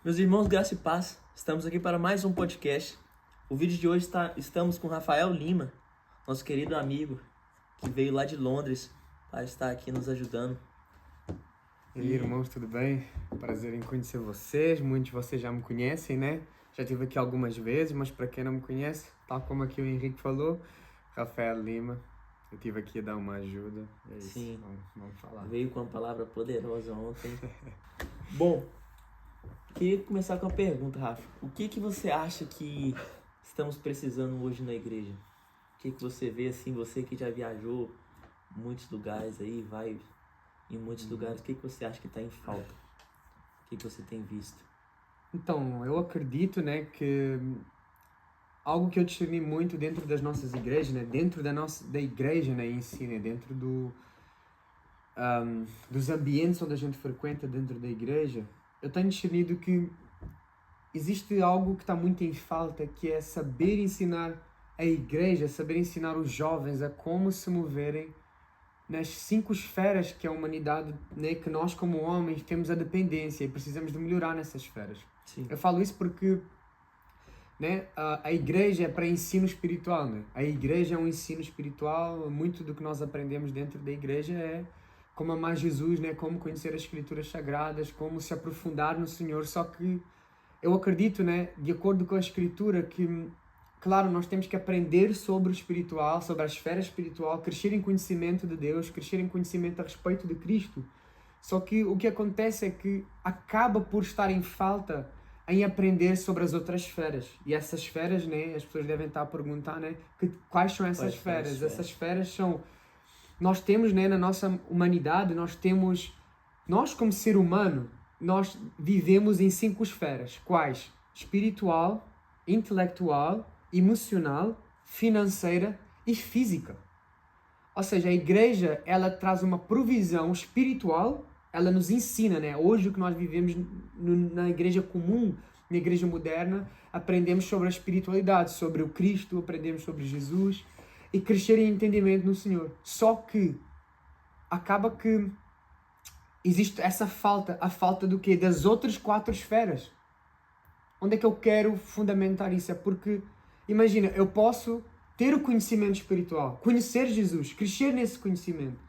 Meus irmãos, graça e paz, estamos aqui para mais um podcast. O vídeo de hoje estamos com Rafael Lima, nosso querido amigo, que veio lá de Londres para estar aqui nos ajudando. E aí, irmãos, tudo bem? Prazer em conhecer vocês. Muitos de vocês já me conhecem, né? Já estive aqui algumas vezes, mas para quem não me conhece, tal como aqui o Henrique falou, Rafael Lima, eu estive aqui a dar uma ajuda. É isso. Sim. Vamos falar. Veio com uma palavra poderosa ontem. Bom, queria começar com uma pergunta, Rafa. O que você acha que estamos precisando hoje na igreja? O que você vê assim, você que já viajou muitos lugares aí, vai em muitos lugares, o que você acha que está em falta? O que você tem visto? Então, eu acredito, né, que algo que eu discerni muito dentro das nossas igrejas, né, dentro da igreja, né, em si, né, dentro dos ambientes onde a gente frequenta dentro da igreja, eu tenho discernido que existe algo que está muito em falta, que é saber ensinar a igreja, saber ensinar os jovens a como se moverem nas 5 esferas que a humanidade, né, que nós como homens temos a dependência e precisamos de melhorar nessas esferas. Sim. Eu falo isso porque, né, a igreja é para ensino espiritual, né? A igreja é um ensino espiritual, muito do que nós aprendemos dentro da igreja é como amar Jesus, né, como conhecer as escrituras sagradas, como se aprofundar no Senhor, só que eu acredito, né, de acordo com a escritura, que claro, nós temos que aprender sobre o espiritual, sobre a esfera espiritual, crescer em conhecimento de Deus, crescer em conhecimento a respeito de Cristo. Só que o que acontece é que acaba por estar em falta em aprender sobre as outras esferas. E essas esferas, né, as pessoas devem estar a perguntar, né, quais são essas esferas? Essas esferas são... Nós temos, né, na nossa humanidade, nós como ser humano, nós vivemos em 5 esferas. Quais? Espiritual, intelectual, emocional, financeira e física. Ou seja, a igreja, ela traz uma provisão espiritual, ela nos ensina, né? Hoje o que nós vivemos na igreja comum, na igreja moderna, aprendemos sobre a espiritualidade, sobre o Cristo, aprendemos sobre Jesus e crescer em entendimento no Senhor. Só que acaba que existe essa falta, a falta do quê? Das outras 4 esferas. Onde é que eu quero fundamentar isso? É porque, imagina, eu posso ter o conhecimento espiritual, conhecer Jesus, crescer nesse conhecimento.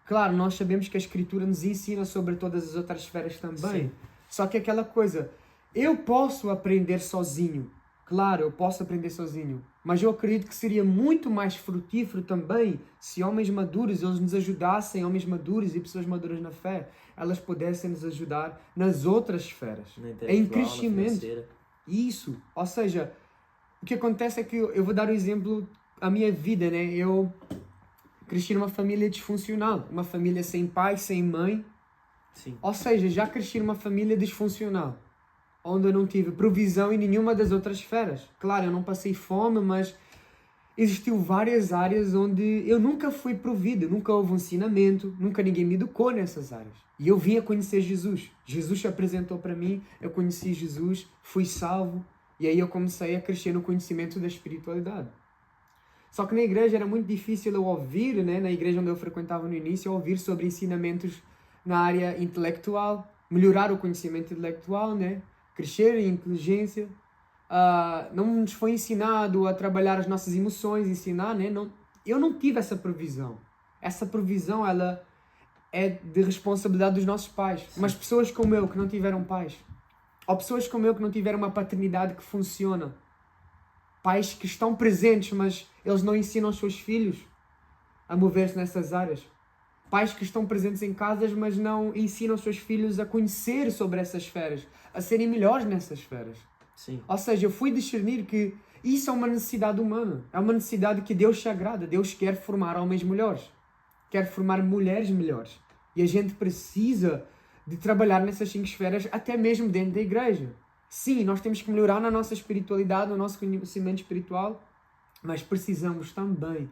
Claro, nós sabemos que a Escritura nos ensina sobre todas as outras esferas também. Sim. Só que aquela coisa, eu posso aprender sozinho. Claro, eu posso aprender sozinho. Mas eu acredito que seria muito mais frutífero também se homens maduros, eles nos ajudassem, homens maduros e pessoas maduras na fé, elas pudessem nos ajudar nas outras esferas. Em crescimento. Isso. Ou seja, o que acontece é que eu vou dar um exemplo, a minha vida, né? Eu cresci numa família disfuncional, uma família sem pai, sem mãe. Sim. Ou seja, já cresci numa família disfuncional, onde eu não tive provisão em nenhuma das outras esferas. Claro, eu não passei fome, mas existiu várias áreas onde eu nunca fui provido, nunca houve um ensinamento, nunca ninguém me educou nessas áreas. E eu vim a conhecer Jesus. Jesus se apresentou para mim, eu conheci Jesus, fui salvo, e aí eu comecei a crescer no conhecimento da espiritualidade. Só que na igreja era muito difícil eu ouvir, né, na igreja onde eu frequentava no início, ouvir sobre ensinamentos na área intelectual, melhorar o conhecimento intelectual, né, crescer em inteligência. Não nos foi ensinado a trabalhar as nossas emoções, ensinar, né? Eu não tive essa provisão. Essa provisão, ela é de responsabilidade dos nossos pais. Sim. Mas pessoas como eu, que não tiveram pais, ou pessoas como eu, que não tiveram uma paternidade que funciona, pais que estão presentes, mas eles não ensinam os seus filhos a mover-se nessas áreas. Pais que estão presentes em casas, mas não ensinam os seus filhos a conhecer sobre essas esferas, a serem melhores nessas esferas. Sim. Ou seja, eu fui discernir que isso é uma necessidade humana. É uma necessidade que Deus se agrada. Deus quer formar homens melhores. Quer formar mulheres melhores. E a gente precisa de trabalhar nessas 5 esferas, até mesmo dentro da igreja. Sim, nós temos que melhorar na nossa espiritualidade, no nosso conhecimento espiritual, mas precisamos também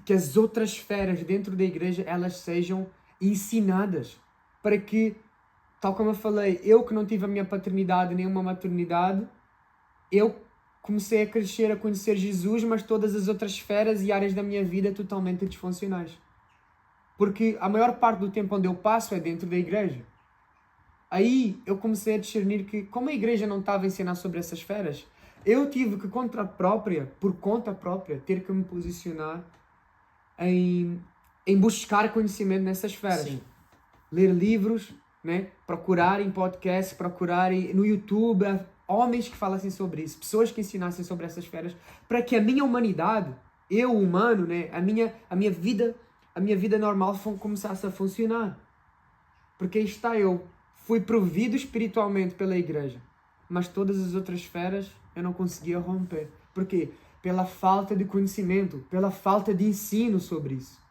que as outras esferas dentro da igreja, elas sejam ensinadas. Para que, tal como eu falei, eu que não tive a minha paternidade nem uma maternidade, eu comecei a crescer, a conhecer Jesus, mas todas as outras esferas e áreas da minha vida totalmente disfuncionais. Porque a maior parte do tempo onde eu passo é dentro da igreja. Aí eu comecei a discernir que, como a igreja não estava a ensinar sobre essas esferas, eu tive que, por conta própria, ter que me posicionar em buscar conhecimento nessas esferas. Sim. Ler livros, né? Procurar em podcasts, procurar no YouTube, homens que falassem sobre isso, pessoas que ensinassem sobre essas esferas, para que a minha humanidade, eu humano, né? a minha vida normal começasse a funcionar. Porque aí está, eu fui provido espiritualmente pela igreja, mas todas as outras esferas eu não conseguia romper. Por quê? Pela falta de conhecimento, pela falta de ensino sobre isso.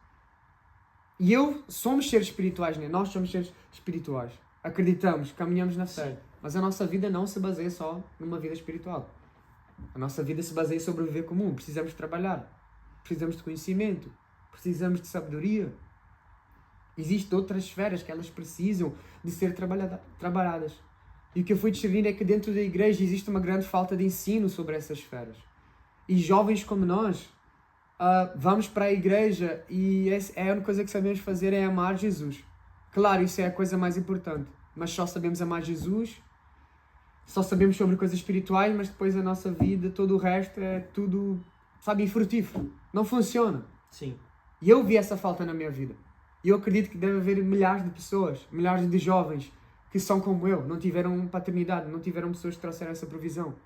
E somos seres espirituais, né? Nós somos seres espirituais. Acreditamos, caminhamos na fé. Mas a nossa vida não se baseia só numa vida espiritual. A nossa vida se baseia sobre o viver comum. Precisamos trabalhar. Precisamos de conhecimento. Precisamos de sabedoria. Existem outras esferas que elas precisam de ser trabalhadas. E o que eu fui discernindo é que dentro da igreja existe uma grande falta de ensino sobre essas esferas. E jovens como nós, vamos para a igreja e a única coisa que sabemos fazer é amar Jesus. Claro, isso é a coisa mais importante. Mas só sabemos amar Jesus, só sabemos sobre coisas espirituais, mas depois a nossa vida, todo o resto é tudo, sabe, infrutífero. Não funciona. Sim. E eu vi essa falta na minha vida. E eu acredito que deve haver milhares de pessoas, milhares de jovens que são como eu, não tiveram paternidade, não tiveram pessoas que trouxeram essa provisão.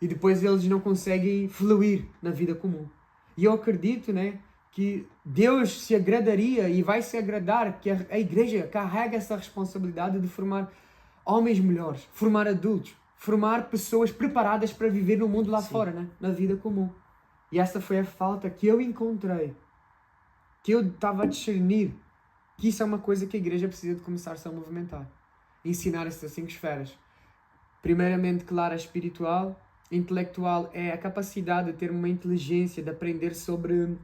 E depois eles não conseguem fluir na vida comum. E eu acredito, né, que Deus se agradaria e vai se agradar que a igreja carrega essa responsabilidade de formar homens melhores, formar adultos, formar pessoas preparadas para viver no mundo lá fora, né, na vida comum. E essa foi a falta que eu encontrei, que eu estava a discernir, que isso é uma coisa que a igreja precisa de começar-se a movimentar. Ensinar essas 5 esferas. Primeiramente, claro, a espiritual. Intelectual é a capacidade de ter uma inteligência, de aprender sobre,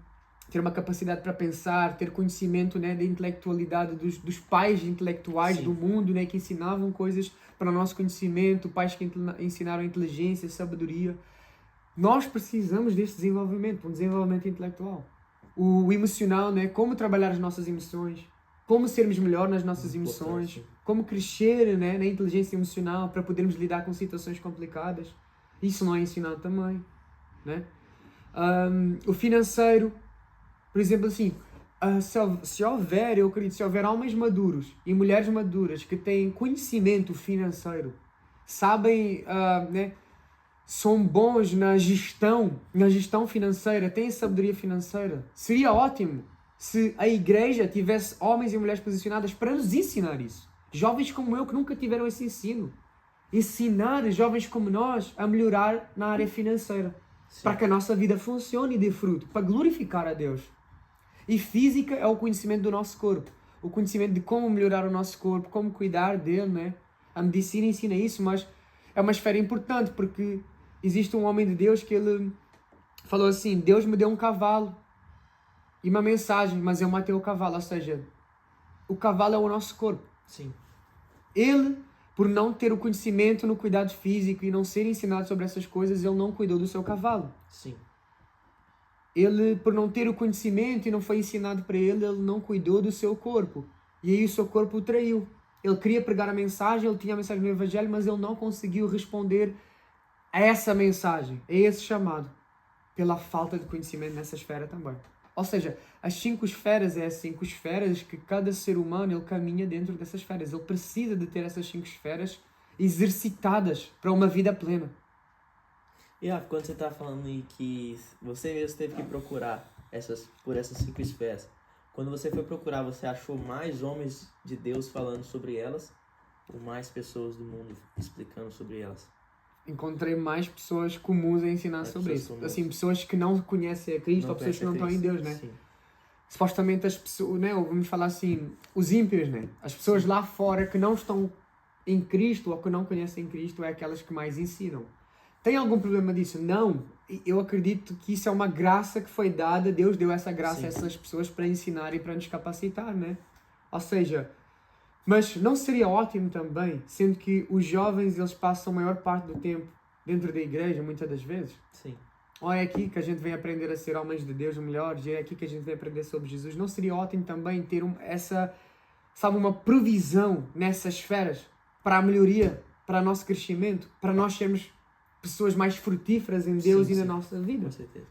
ter uma capacidade para pensar, ter conhecimento, né, da intelectualidade dos pais intelectuais do mundo, né, que ensinavam coisas para o nosso conhecimento, pais que ensinaram inteligência, sabedoria. Nós precisamos deste desenvolvimento, um desenvolvimento intelectual. O emocional, né, como trabalhar as nossas emoções, como sermos melhor nas nossas emoções, como crescer, né, na inteligência emocional para podermos lidar com situações complicadas. Isso não é ensinado também, né? O financeiro, por exemplo, assim, se houver, eu acredito, se houver homens maduros e mulheres maduras que têm conhecimento financeiro, sabem, né, são bons na gestão financeira, têm sabedoria financeira, seria ótimo se a igreja tivesse homens e mulheres posicionadas para nos ensinar isso. Jovens como eu que nunca tiveram esse ensino. Ensinar jovens como nós a melhorar na área financeira. Sim. Para que a nossa vida funcione e dê fruto, para glorificar a Deus. E física é o conhecimento do nosso corpo. O conhecimento de como melhorar o nosso corpo, como cuidar dele, né? A medicina ensina isso, mas é uma esfera importante porque existe um homem de Deus que ele falou assim, Deus me deu um cavalo e uma mensagem, mas eu matei o cavalo. Ou seja, o cavalo é o nosso corpo. Sim. Ele, por não ter o conhecimento no cuidado físico e não ser ensinado sobre essas coisas, ele não cuidou do seu cavalo. Sim. Ele, por não ter o conhecimento e não foi ensinado para ele não cuidou do seu corpo. E aí o seu corpo o traiu. Ele queria pregar a mensagem, ele tinha a mensagem do Evangelho, mas ele não conseguiu responder a essa mensagem, a esse chamado, pela falta de conhecimento nessa esfera também. Ou seja, as 5 esferas as 5 esferas que cada ser humano ele caminha dentro dessas esferas. Ele precisa de ter essas 5 esferas exercitadas para uma vida plena. E quando você está falando aí que você mesmo teve que procurar por essas 5 esferas, quando você foi procurar, você achou mais homens de Deus falando sobre elas ou mais pessoas do mundo explicando sobre elas? Encontrei mais pessoas comuns a ensinar sobre isso. Comuns. Assim, pessoas que não conhecem a Cristo, ou pessoas que não estão em Deus, né? Sim. Supostamente as pessoas, né? Ou vamos falar assim, os ímpios, né? As pessoas lá fora que não estão em Cristo ou que não conhecem Cristo é aquelas que mais ensinam. Tem algum problema disso? Não. Eu acredito que isso é uma graça que foi dada, Deus deu essa graça a essas pessoas para ensinar e para nos capacitar, né? Ou seja, mas não seria ótimo também, sendo que os jovens eles passam a maior parte do tempo dentro da igreja, muitas das vezes? Sim. Ou é aqui que a gente vem aprender a ser homens de Deus melhores, é aqui que a gente vem aprender sobre Jesus. Não seria ótimo também ter uma provisão nessas esferas? para a melhoria, para o nosso crescimento, para nós sermos pessoas mais frutíferas em Deus Sim, e na sim. nossa vida. Com certeza.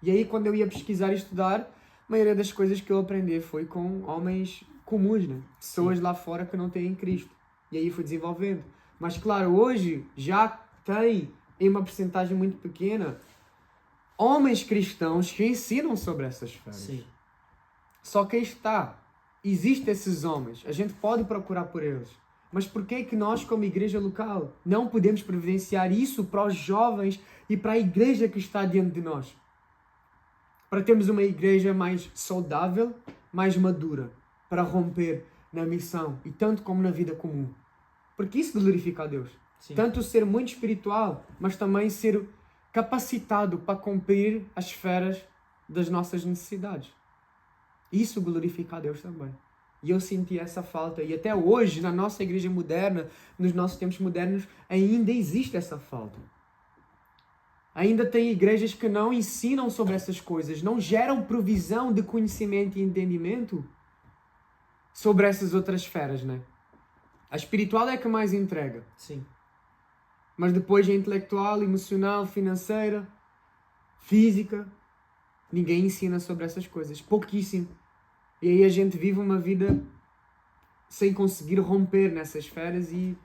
E aí, quando eu ia pesquisar e estudar, a maioria das coisas que eu aprendi foi com homens comuns, né? Pessoas lá fora que não têm Cristo. E aí fui desenvolvendo. Mas, claro, hoje já tem, em uma percentagem muito pequena, homens cristãos que ensinam sobre essas esferas. Sim. Só que aí está. Existem esses homens. A gente pode procurar por eles. Mas por que é que nós, como igreja local, não podemos providenciar isso para os jovens e para a igreja que está diante de nós? Para termos uma igreja mais saudável, mais madura, para romper na missão e tanto como na vida comum. Porque isso glorifica a Deus. Sim. Tanto ser muito espiritual, mas também ser capacitado para cumprir as esferas das nossas necessidades. Isso glorifica a Deus também. E eu senti essa falta. E até hoje, na nossa igreja moderna, nos nossos tempos modernos, ainda existe essa falta. Ainda tem igrejas que não ensinam sobre essas coisas, não geram provisão de conhecimento e entendimento sobre essas outras esferas, né? A espiritual é a que mais entrega. Sim. Mas depois a intelectual, emocional, financeira, física, ninguém ensina sobre essas coisas. Pouquíssimo. E aí a gente vive uma vida sem conseguir romper nessas esferas e...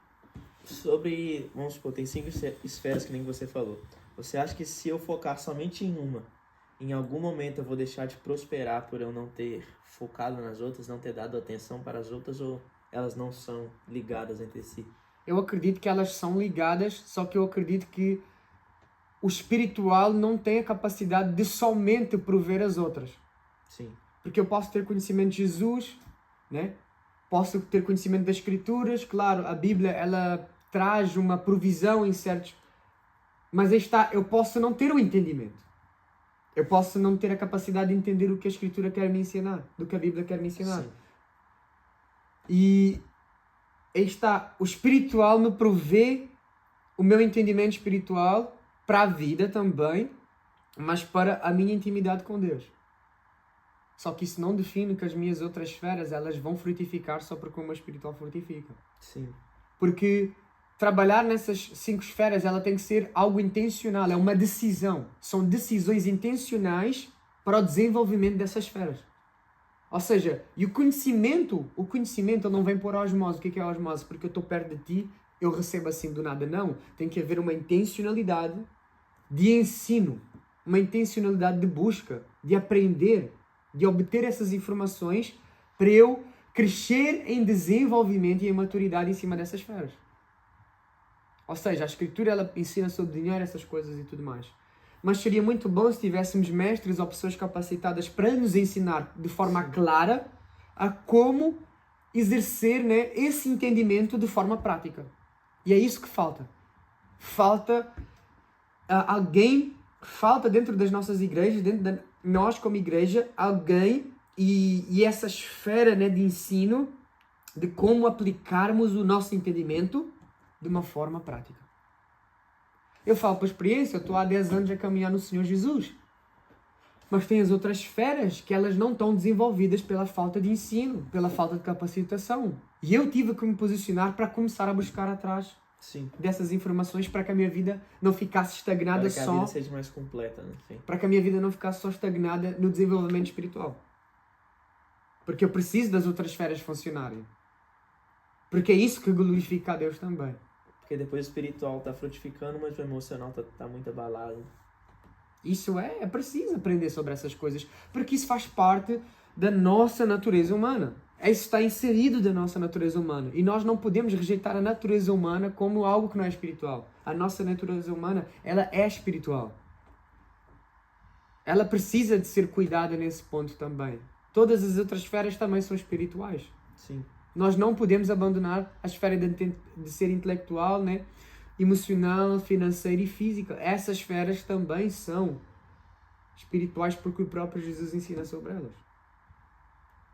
Sobre, vamos supor, tem 5 esferas que nem você falou. Você acha que se eu focar somente em uma, em algum momento eu vou deixar de prosperar por eu não ter focado nas outras, não ter dado atenção para as outras, ou elas não são ligadas entre si? Eu acredito que elas são ligadas, só que eu acredito que o espiritual não tem a capacidade de somente prover as outras. Sim. Porque eu posso ter conhecimento de Jesus, né? Posso ter conhecimento das Escrituras, claro, a Bíblia ela traz uma provisão em certos... Mas aí está, eu posso não ter o entendimento. Eu posso não ter a capacidade de entender o que a Escritura quer me ensinar, do que a Bíblia quer me ensinar. Sim. E aí está, o espiritual me provê o meu entendimento espiritual para a vida também, mas para a minha intimidade com Deus. Só que isso não define que as minhas outras esferas elas vão frutificar só porque o meu espiritual frutifica. Sim. Porque trabalhar nessas 5 esferas ela tem que ser algo intencional, é uma decisão. São decisões intencionais para o desenvolvimento dessas esferas. Ou seja, e o conhecimento não vem por osmose. O que é a osmose? Porque eu estou perto de ti, eu recebo assim do nada. Não, tem que haver uma intencionalidade de ensino, uma intencionalidade de busca, de aprender, de obter essas informações para eu crescer em desenvolvimento e em maturidade em cima dessas esferas. Ou seja, a Escritura ela ensina sobre dinheiro, essas coisas e tudo mais. Mas seria muito bom se tivéssemos mestres ou pessoas capacitadas para nos ensinar de forma clara a como exercer, né, esse entendimento de forma prática. E é isso que falta. Falta alguém, falta dentro das nossas igrejas, dentro de nós como igreja, alguém e essa esfera, né, de ensino de como aplicarmos o nosso entendimento de uma forma prática. Eu falo por experiência, eu estou há 10 anos a caminhar no Senhor Jesus. Mas tem as outras esferas que elas não estão desenvolvidas pela falta de ensino, pela falta de capacitação. E eu tive que me posicionar para começar a buscar atrás Sim. dessas informações para que a minha vida não ficasse estagnada Para que a só... vida seja mais completa, né? Sim. Para que a minha vida não ficasse só estagnada no desenvolvimento espiritual. Porque eu preciso das outras esferas funcionarem. Porque é isso que glorifica a Deus também. Porque depois o espiritual está frutificando, mas o emocional tá muito abalado. Isso é preciso aprender sobre essas coisas, porque isso faz parte da nossa natureza humana. Isso está inserido da nossa natureza humana. E nós não podemos rejeitar a natureza humana como algo que não é espiritual. A nossa natureza humana, ela é espiritual. Ela precisa de ser cuidada nesse ponto também. Todas as outras esferas também são espirituais. Sim. Nós não podemos abandonar a esfera de ser intelectual, né? Emocional, financeira e física. Essas esferas também são espirituais porque o próprio Jesus ensina sobre elas.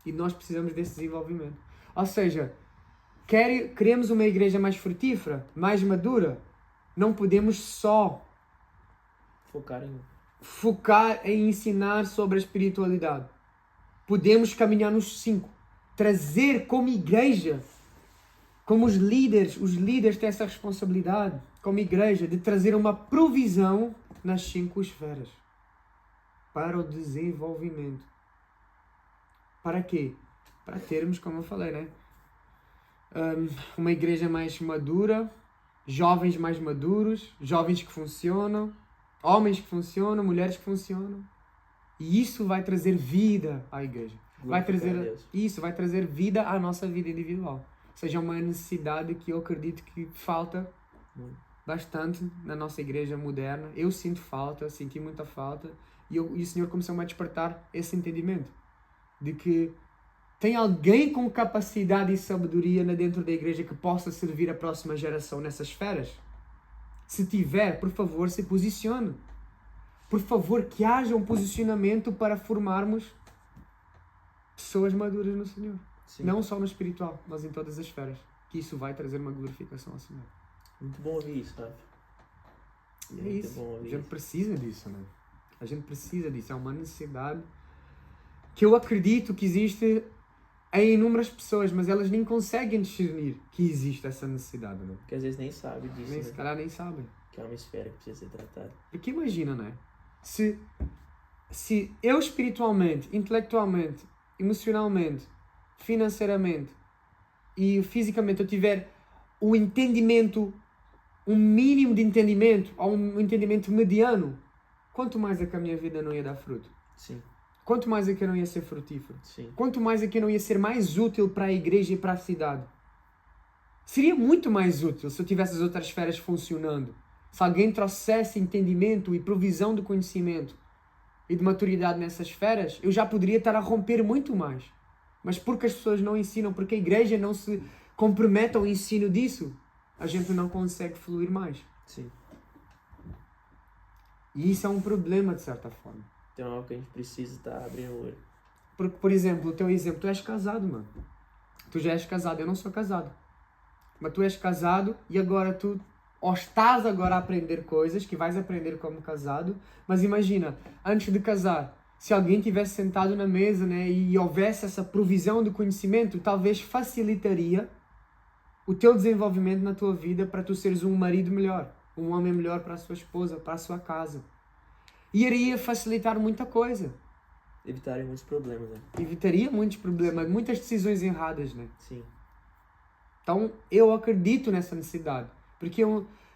E nós precisamos desse desenvolvimento. Ou seja, queremos uma igreja mais frutífera, mais madura, não podemos só focar em ensinar sobre a espiritualidade. Podemos caminhar nos 5. Trazer como igreja Como os líderes têm essa responsabilidade, como igreja, de trazer uma provisão nas 5 esferas para o desenvolvimento. Para quê? Para termos, como eu falei, né? Uma igreja mais madura, jovens mais maduros, jovens que funcionam, homens que funcionam, mulheres que funcionam. E isso vai trazer vida à igreja. Vai trazer vida à nossa vida individual. Ou seja, é uma necessidade que eu acredito que falta bastante na nossa igreja moderna. Eu sinto falta, senti muita falta. E o Senhor começou a despertar esse entendimento. De que tem alguém com capacidade e sabedoria dentro da igreja que possa servir a próxima geração nessas esferas? Se tiver, por favor, se posicione. Por favor, que haja um posicionamento para formarmos pessoas maduras no Senhor. Sim. Não só no espiritual, mas em todas as esferas. Que isso vai trazer uma glorificação ao Senhor. Muito bom ouvir isso, Rafa. É isso. A gente precisa disso, né? A gente precisa disso. É uma necessidade que eu acredito que existe em inúmeras pessoas, mas elas nem conseguem discernir que existe essa necessidade, né? Porque às vezes nem sabem disso, Se calhar nem sabem. Que é uma esfera que precisa ser tratada. Porque imagina, né? Se eu espiritualmente, intelectualmente, emocionalmente, financeiramente e fisicamente eu tiver um entendimento, um mínimo de entendimento, ou um entendimento mediano, quanto mais é que a minha vida não ia dar fruto? Sim. Quanto mais é que eu não ia ser frutífero? Sim. Quanto mais é que eu não ia ser mais útil para a igreja e para a cidade? Seria muito mais útil se eu tivesse as outras esferas funcionando. Se alguém trouxesse entendimento e provisão do conhecimento e de maturidade nessas esferas, eu já poderia estar a romper muito mais. Mas porque as pessoas não ensinam, porque a igreja não se compromete ao ensino disso, a gente não consegue fluir mais. Sim. E isso é um problema, de certa forma. Então é algo que a gente precisa estar abrindo o olho. Porque, por exemplo, o teu exemplo, tu és casado, mano. Tu já és casado, eu não sou casado. Mas tu és casado e agora tu ou estás agora a aprender coisas que vais aprender como casado. Mas imagina, antes de casar, se alguém tivesse sentado na mesa, né, e houvesse essa provisão de conhecimento, talvez facilitaria o teu desenvolvimento na tua vida para tu seres um marido melhor, um homem melhor para a sua esposa, para a sua casa. E iria facilitar muita coisa. Evitaria muitos problemas, né? Evitaria muitos problemas, muitas decisões erradas, né? Sim. Então, eu acredito nessa necessidade. Porque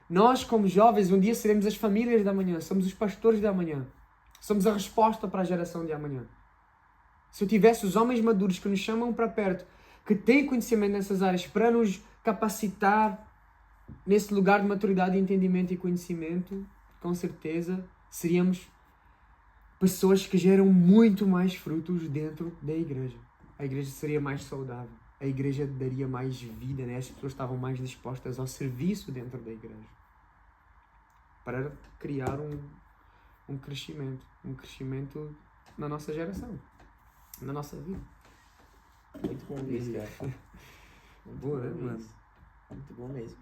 nós, como jovens, um dia seremos as famílias da manhã, somos os pastores da manhã. Somos a resposta para a geração de amanhã. Se eu tivesse os homens maduros que nos chamam para perto, que têm conhecimento nessas áreas para nos capacitar nesse lugar de maturidade, entendimento e conhecimento, com certeza seríamos pessoas que geram muito mais frutos dentro da igreja. A igreja seria mais saudável. A igreja daria mais vida, né? As pessoas estavam mais dispostas ao serviço dentro da igreja. Para criar um crescimento na nossa geração, na nossa vida. Muito bom mesmo, cara. Muito boa, né, mano? Muito bom mesmo.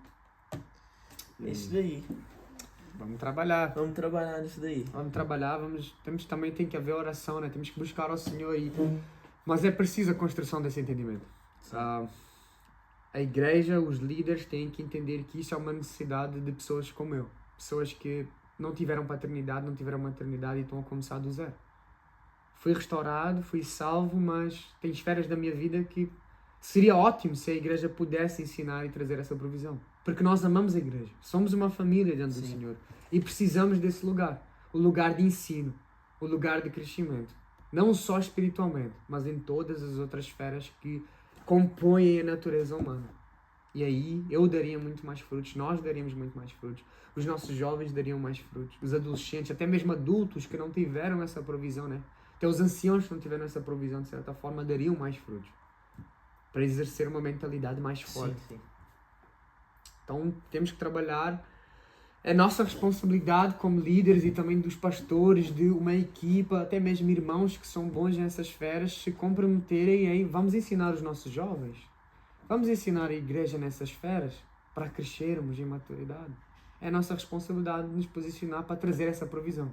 É isso daí. Vamos trabalhar. Vamos trabalhar nisso daí. Vamos trabalhar, também tem que haver oração, né? Temos que buscar ao Senhor mas é preciso a construção desse entendimento. A igreja, os líderes têm que entender que isso é uma necessidade de pessoas como eu. Pessoas que não tiveram paternidade, não tiveram maternidade e estão a começar do zero. Fui restaurado, fui salvo, mas tem esferas da minha vida que seria ótimo se a igreja pudesse ensinar e trazer essa provisão. Porque nós amamos a igreja. Somos uma família diante do Senhor. E precisamos desse lugar. O lugar de ensino. O lugar de crescimento. Não só espiritualmente, mas em todas as outras esferas que compõem a natureza humana. E aí eu daria muito mais frutos. Nós daríamos muito mais frutos. Os nossos jovens dariam mais frutos. Os adolescentes, até mesmo adultos que não tiveram essa provisão, né? Até os anciãos que não tiveram essa provisão, de certa forma, dariam mais frutos. Para exercer uma mentalidade mais forte. Sim. Então, temos que trabalhar. É nossa responsabilidade como líderes e também dos pastores, de uma equipa, até mesmo irmãos que são bons nessas esferas, se comprometerem em vamos ensinar os nossos jovens. Vamos ensinar a igreja nessas esferas para crescermos em maturidade. É nossa responsabilidade nos posicionar para trazer essa provisão.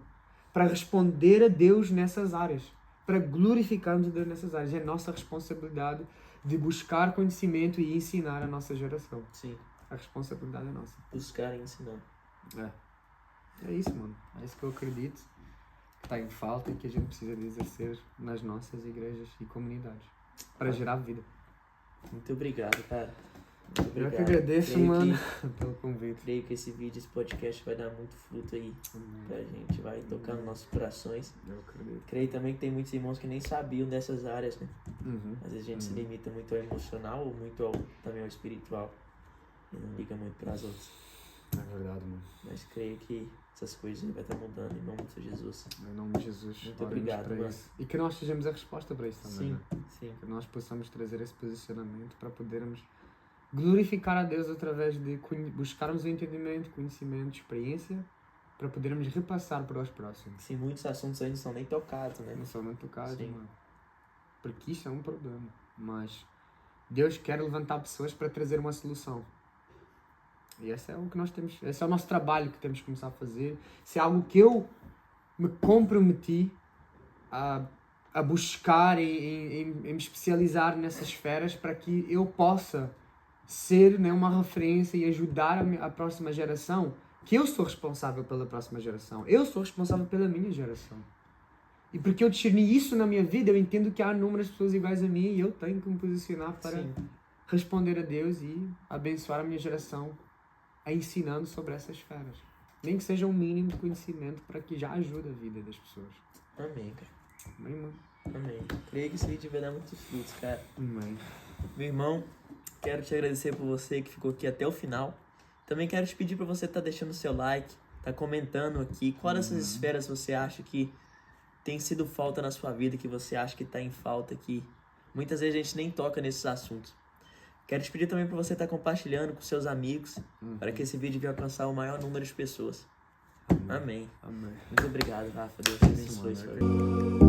Para responder a Deus nessas áreas. Para glorificarmos a Deus nessas áreas. É nossa responsabilidade de buscar conhecimento e ensinar a nossa geração. Sim. A responsabilidade é nossa. Buscar e ensinar. É isso, mano. É isso que eu acredito que está em falta e que a gente precisa de exercer nas nossas igrejas e comunidades para gerar vida. Muito obrigado, cara. Muito obrigado. Eu que agradeço, Creio mano, pelo convite. Creio que esse vídeo, esse podcast vai dar muito fruto aí pra gente, vai tocar nos nossos corações. Eu acredito. Creio também que tem muitos irmãos que nem sabiam dessas áreas, né? Uhum. Às vezes a gente se limita muito ao emocional ou muito também ao espiritual e não liga muito para as outras. É verdade, mano. Mas creio que essas coisas vai estar mudando em nome de Jesus. Em nome de Jesus. Muito obrigado, para mano. isso. E que nós sejamos a resposta para isso também. Sim, Né? sim. Que nós possamos trazer esse posicionamento para podermos glorificar a Deus através de buscarmos o entendimento, conhecimento, experiência, para podermos repassar para os próximos. Sim, muitos assuntos ainda não são nem tocados, né? Não são muito tocados, Sim. mano. Porque isso é um problema. Mas Deus quer levantar pessoas para trazer uma solução. E esse é o que nós temos, esse é o nosso trabalho que temos que começar a fazer. Isso é algo que eu me comprometi a buscar e me especializar nessas esferas para que eu possa ser, né, uma referência e ajudar a próxima geração, que eu sou responsável pela próxima geração. Eu sou responsável pela minha geração. E porque eu discerni isso na minha vida, eu entendo que há inúmeras pessoas iguais a mim e eu tenho que me posicionar para responder a Deus e abençoar a minha geração ensinando sobre essas esferas. Nem que seja um mínimo de conhecimento para que já ajude a vida das pessoas. Amém, cara. Amém, mano. Amém. Creio que esse vídeo vai dar muitos frutos, cara. Amém. Meu irmão, quero te agradecer por você que ficou aqui até o final. Também quero te pedir para você estar deixando o seu like, tá comentando aqui qual dessas esferas você acha que tem sido falta na sua vida, que você acha que está em falta, que muitas vezes a gente nem toca nesses assuntos. Quero te pedir também para você estar compartilhando com seus amigos, para que esse vídeo venha alcançar o maior número de pessoas. Amém. Amém. Muito obrigado, Rafa. Deus te abençoe.